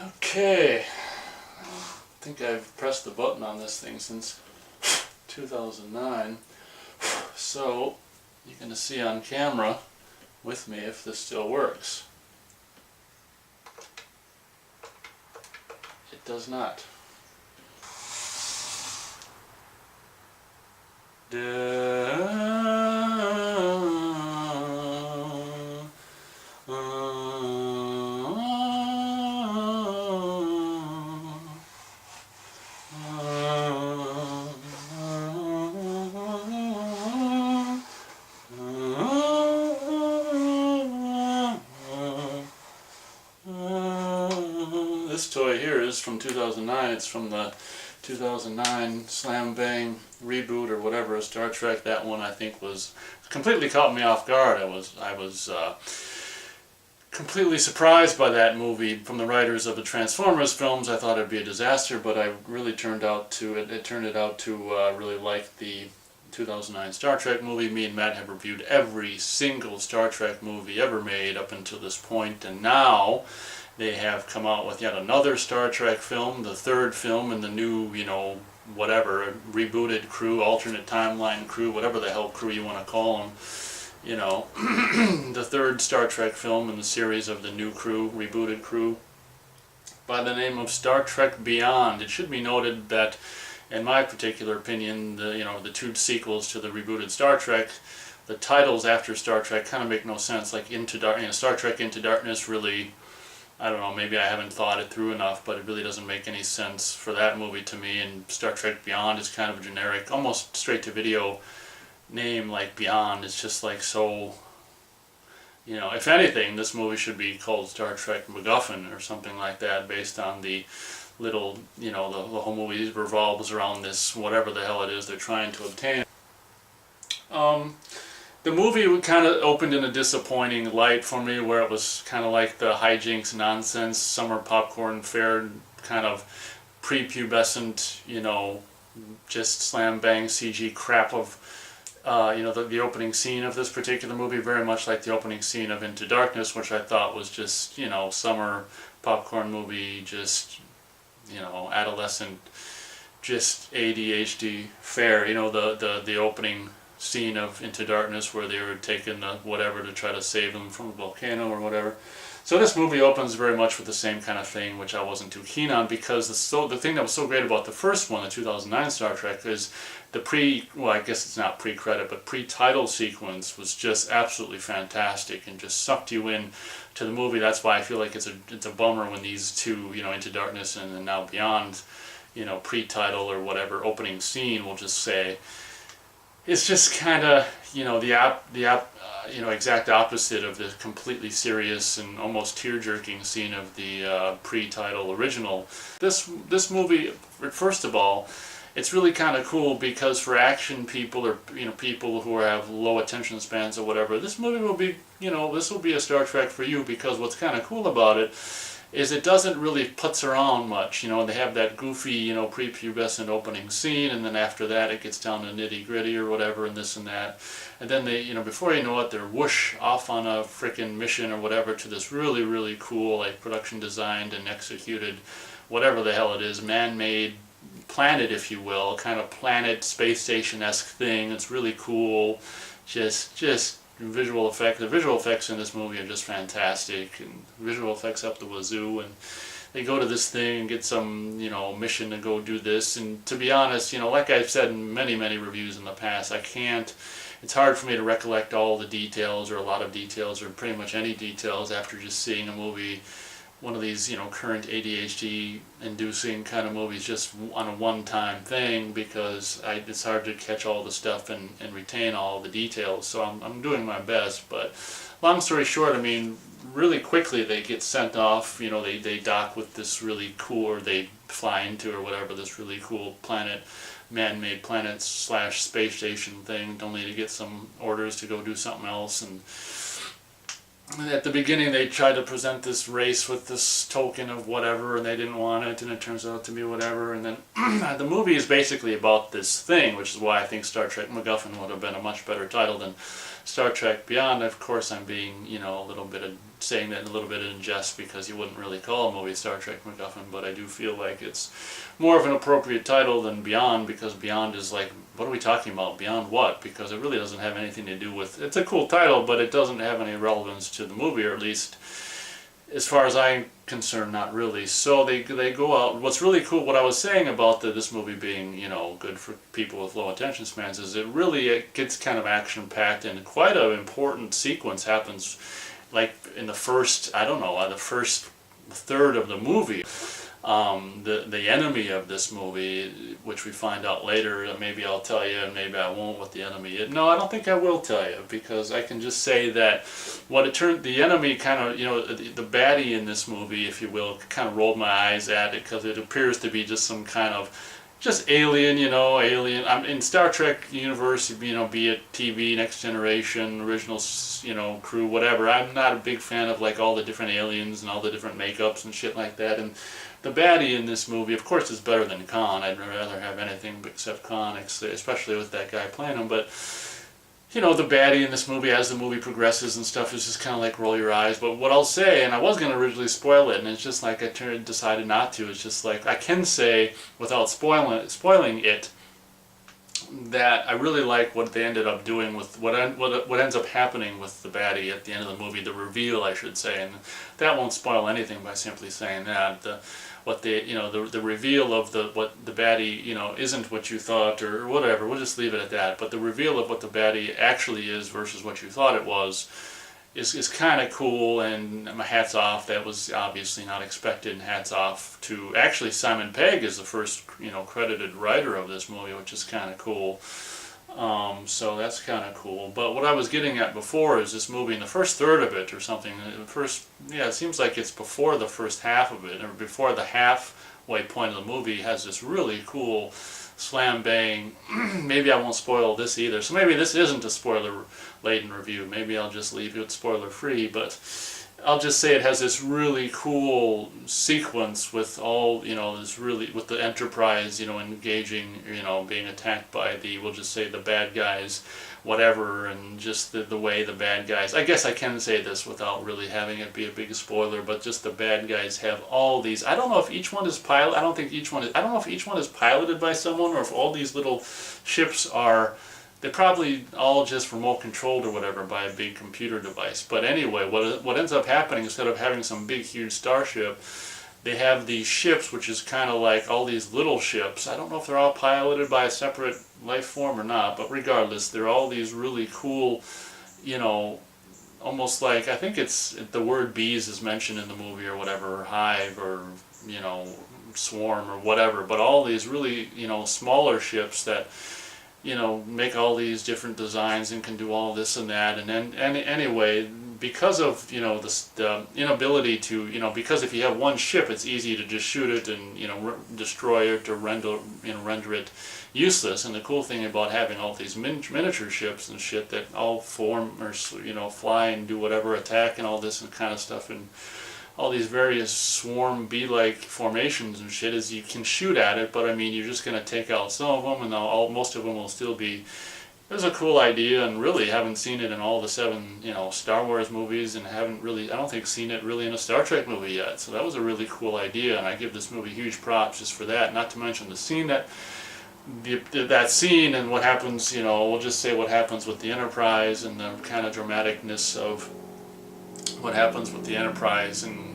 Okay, I think I've pressed the button on this thing since 2009, so you're going to see on camera with me if this still works. It does not. This toy here is from 2009. It's from the 2009 Slam Bang reboot or whatever of Star Trek. That one I think was completely caught me off guard. I was completely surprised by that movie from the writers of the Transformers films. I thought it'd be a disaster, but I really turned out to really like the 2009 Star Trek movie. Me and Matt have reviewed every single Star Trek movie ever made up until this point, and now they have come out with yet another Star Trek film, the third film in the new, whatever, rebooted crew, alternate timeline crew, whatever the hell crew you want to call them. The third Star Trek film in the series of the new crew, rebooted crew, by the name of Star Trek Beyond. It should be noted that, in my particular opinion, the two sequels to the rebooted Star Trek, the titles after Star Trek kind of make no sense. Like Star Trek Into Darkness really, I don't know, maybe I haven't thought it through enough, but it really doesn't make any sense for that movie to me. And Star Trek Beyond is kind of a generic, almost straight-to-video name like Beyond. It's just like so, if anything, this movie should be called Star Trek MacGuffin or something like that, based on the little, the whole movie revolves around this, whatever the hell it is they're trying to obtain. The movie kind of opened in a disappointing light for me, where it was kind of like the hijinks nonsense, summer popcorn fare, kind of prepubescent, just slam bang CG crap of, the opening scene of this particular movie, very much like the opening scene of Into Darkness, which I thought was just, summer popcorn movie, just, adolescent, just ADHD fare, the opening scene of Into Darkness where they were taking the whatever to try to save them from a volcano or whatever. So this movie opens very much with the same kind of thing, which I wasn't too keen on, because the thing that was so great about the first one, the 2009 Star Trek, is the I guess it's not pre-credit, but pre-title sequence was just absolutely fantastic and just sucked you in to the movie. That's why I feel like it's a bummer when these two, Into Darkness and then now Beyond, pre-title or whatever opening scene will just say, it's just kind of, the exact opposite of the completely serious and almost tear-jerking scene of the pre-title original. This movie, first of all, it's really kind of cool because for action people or people who have low attention spans or whatever, this movie will be, this will be a Star Trek for you, because what's kind of cool about it is it doesn't really putz around much. They have that goofy, prepubescent opening scene, and then after that it gets down to nitty-gritty or whatever, and this and that. And then they, before you know it, they're whoosh off on a frickin' mission or whatever to this really, really cool, like, production designed and executed, whatever the hell it is, man-made planet, if you will, kind of planet, space station-esque thing. It's really cool. Just visual effect. The visual effects in this movie are just fantastic, and visual effects up the wazoo. And they go to this thing and get some, mission to go do this. And to be honest, like I've said in many, many reviews in the past, it's hard for me to recollect all the details or a lot of details or pretty much any details after just seeing a movie, one of these, current ADHD-inducing kind of movies, just on a one-time thing, because it's hard to catch all the stuff and retain all the details. So I'm doing my best, but long story short, really quickly they get sent off. They dock with this really cool, or they fly into or whatever, this really cool planet, man-made planet / space station thing, only to get some orders to go do something else. And at the beginning they tried to present this race with this token of whatever, and they didn't want it, and it turns out to be whatever. And then the movie is basically about this thing, which is why I think Star Trek MacGuffin would have been a much better title than Star Trek Beyond, of course I'm being, a little bit of saying that a little bit in jest, because you wouldn't really call a movie Star Trek MacGuffin, but I do feel like it's more of an appropriate title than Beyond, because Beyond is like, what are we talking about? Beyond what? Because it really doesn't have anything to do with, it's a cool title, but it doesn't have any relevance to the movie, or at least as far as I'm concerned, not really. So they go out. What's really cool, what I was saying about this movie being, good for people with low attention spans, is it gets kind of action packed, and quite an important sequence happens, like in the first, I don't know, the first third of the movie. The enemy of this movie, which we find out later, maybe I'll tell you and maybe I won't, what the enemy is. No, I don't think I will tell you, because I can just say that the enemy kind of, the baddie in this movie, if you will, kind of rolled my eyes at it, because it appears to be just some kind of just alien, alien. In Star Trek universe, be it TV, Next Generation, original, crew, whatever. I'm not a big fan of like all the different aliens and all the different makeups and shit like that. And the baddie in this movie, of course, is better than Khan. I'd rather have anything except Khan, especially with that guy playing him. But the baddie in this movie, as the movie progresses and stuff, is just kind of like roll your eyes. But what I'll say, and I was going to originally spoil it, and it's just like I decided not to. It's just like I can say, without spoiling it, that I really like what they ended up doing with what ends up happening with the baddie at the end of the movie, the reveal, I should say, and that won't spoil anything by simply saying that. The reveal of what the baddie, isn't what you thought or whatever. We'll just leave it at that. But the reveal of what the baddie actually is versus what you thought it was is kind of cool, and my hats off. That was obviously not expected, and hats off to actually Simon Pegg is the first credited writer of this movie, which is kind of cool. So that's kind of cool. But what I was getting at before is this movie, in the first third of it or something, it seems like it's before the first half of it, or before the halfway point of the movie, has this really cool slam bang. Maybe I won't spoil this either, so maybe this isn't a spoiler laden review. Maybe I'll just leave it spoiler free, but I'll just say it has this really cool sequence with all, with the Enterprise, engaging, being attacked by we'll just say the bad guys, whatever, and just the way the bad guys, I guess I can say this without really having it be a big spoiler, but just the bad guys have all these, I don't know if each one is I don't know if each one is piloted by someone, or if all these little ships are, they're probably all just remote controlled or whatever by a big computer device. But anyway, what ends up happening, instead of having some big huge starship, they have these ships, which is kind of like all these little ships. I don't know if they're all piloted by a separate life form or not, but regardless, they're all these really cool, almost like, I think it's the word bees is mentioned in the movie or whatever, or hive, or swarm or whatever, but all these really smaller ships that make all these different designs and can do all this and that. And then anyway, because of the inability to because if you have one ship, it's easy to just shoot it and destroy it or render it useless. And the cool thing about having all these miniature ships and shit that all form or fly and do whatever, attack and all this and kind of stuff, and all these various swarm bee-like formations and shit, is you can shoot at it, but I mean, you're just going to take out some of them, and most of them will still be. It was a cool idea, and really haven't seen it in all the 7 Star Wars movies, and haven't really, I don't think, seen it really in a Star Trek movie yet. So that was a really cool idea, and I give this movie huge props just for that. Not to mention the scene that scene and what happens. We'll just say what happens with the Enterprise, and the kind of dramaticness of what happens with the Enterprise, and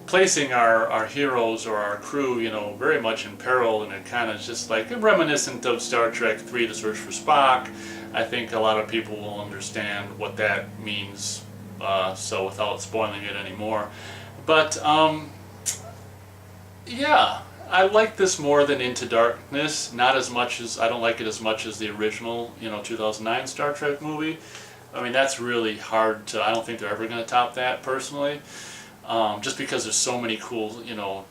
placing our heroes or our crew very much in peril, and it kind of just like reminiscent of Star Trek 3: The Search for Spock. I think a lot of people will understand what that means, so without spoiling it anymore. But yeah, I like this more than Into Darkness. Not as much as, I don't like it as much as the original 2009 Star Trek movie. I mean, that's really hard to, I don't think they're ever going to top that, personally. Just because there's so many cool,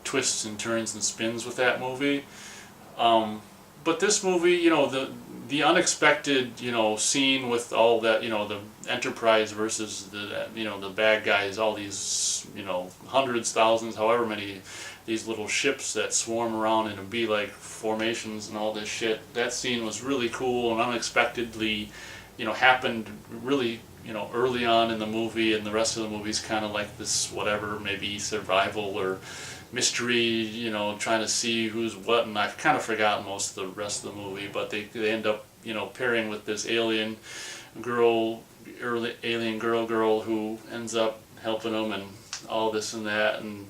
twists and turns and spins with that movie. But this movie, the unexpected, scene with all that, the Enterprise versus the bad guys, all these, hundreds, thousands, however many, these little ships that swarm around in a bee-like formations and all this shit. That scene was really cool and unexpectedly happened really, early on in the movie, and the rest of the movie's kind of like this whatever, maybe survival or mystery, trying to see who's what, and I've kind of forgotten most of the rest of the movie, but they end up, pairing with this alien girl, girl who ends up helping them and all this and that, and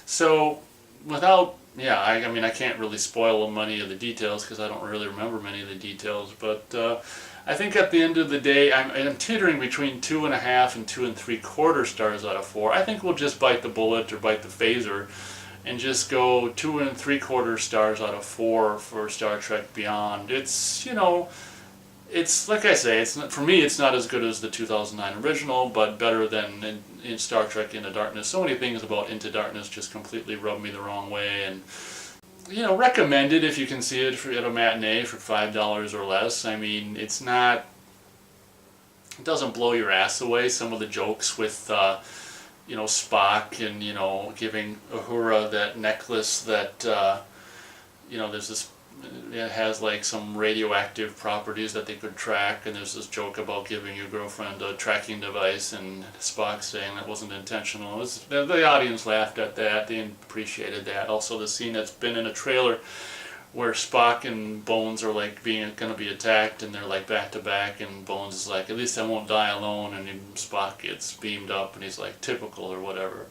so without, I mean, I can't really spoil many of the details because I don't really remember many of the details, but I think at the end of the day, I'm teetering between 2.5 and 2 3/4 stars out of 4. I think we'll just bite the bullet or bite the phaser and just go 2 3/4 stars out of 4 for Star Trek Beyond. It's, it's like I say, it's not, for me, it's not as good as the 2009 original, but better than in Star Trek Into Darkness. So many things about Into Darkness just completely rub me the wrong way, and recommend it if you can see it at a matinee for $5 or less. I mean, it doesn't blow your ass away. Some of the jokes with Spock and giving Uhura that necklace that there's this, it has like some radioactive properties that they could track, and there's this joke about giving your girlfriend a tracking device, and Spock saying that wasn't intentional. The audience laughed at that, they appreciated that. Also the scene that's been in a trailer where Spock and Bones are like going to be attacked, and they're like back to back, and Bones is like, at least I won't die alone, and Spock gets beamed up, and he's like, typical or whatever.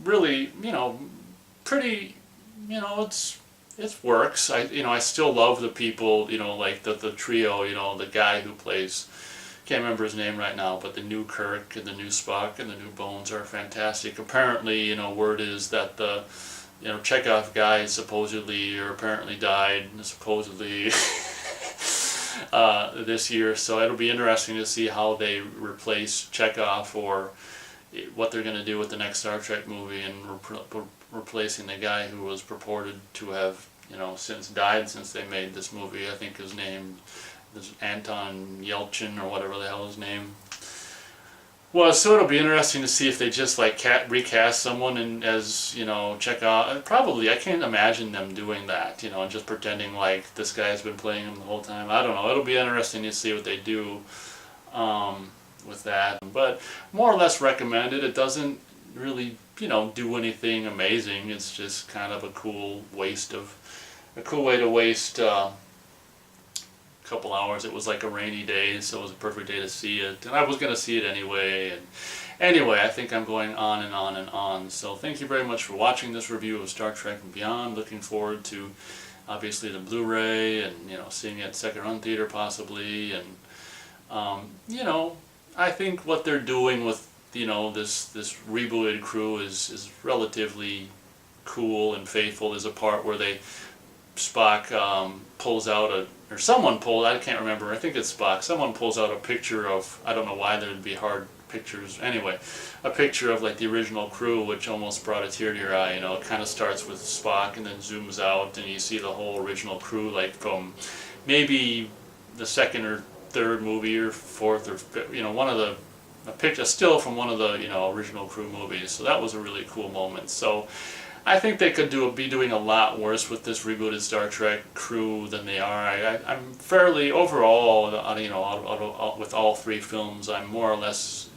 Really, pretty, it works. I still love the people, like the trio, the guy who plays, can't remember his name right now, but the new Kirk and the new Spock and the new Bones are fantastic. Apparently, word is that the, Chekhov guy supposedly or apparently died, supposedly this year, so it'll be interesting to see how they replace Chekhov, or what they're going to do with the next Star Trek movie, and replacing the guy who was purported to have, since died since they made this movie. I think his name is Anton Yelchin or whatever the hell his name was. So it'll be interesting to see if they just like recast someone and as Chekhov. Probably, I can't imagine them doing that, and just pretending like this guy's been playing him the whole time. I don't know. It'll be interesting to see what they do with that. But more or less recommended. It doesn't really do anything amazing. It's just kind of a cool way to waste a couple hours. It was like a rainy day, so it was a perfect day to see it, and I was going to see it anyway. And anyway, I think I'm going on and on and on. So thank you very much for watching this review of Star Trek Beyond. Looking forward to obviously the Blu-ray and seeing it at second run theater possibly. And I think what they're doing with this rebooted crew is relatively cool and faithful. There's a part where Spock pulls out I can't remember, I think it's Spock, someone pulls out a picture of, I don't know why there'd be hard pictures, anyway, a picture of like the original crew, which almost brought a tear to your eye. It kind of starts with Spock and then zooms out, and you see the whole original crew, like from maybe the second or third movie or fourth or fifth, a picture still from one of the original crew movies. So that was a really cool moment. So I think they could be doing a lot worse with this rebooted Star Trek crew than they are. I'm fairly overall, with all three films, I'm more or less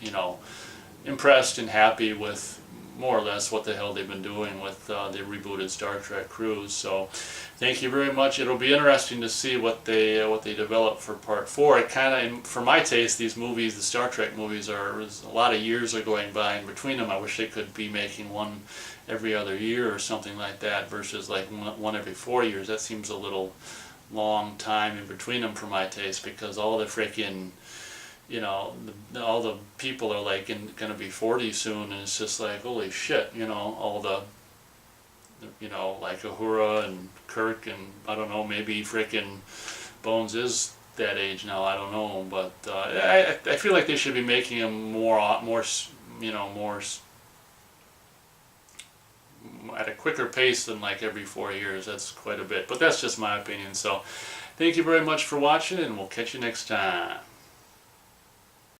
impressed and happy with more or less what the hell they've been doing with the rebooted Star Trek crews. So thank you very much. It'll be interesting to see what they develop for Part 4. It kind of, for my taste, these movies, the Star Trek movies, a lot of years are going by in between them. I wish they could be making one every other year or something like that, versus like one every 4 years. That seems a little long time in between them for my taste, because all the freaking all the people are like gonna be 40 soon, and it's just like, holy shit, all the like Uhura and Kirk, and I don't know, maybe freaking Bones is that age now, I don't know, but I feel like they should be making them more at a quicker pace than like every 4 years. That's quite a bit, but that's just my opinion. So thank you very much for watching, and we'll catch you next time.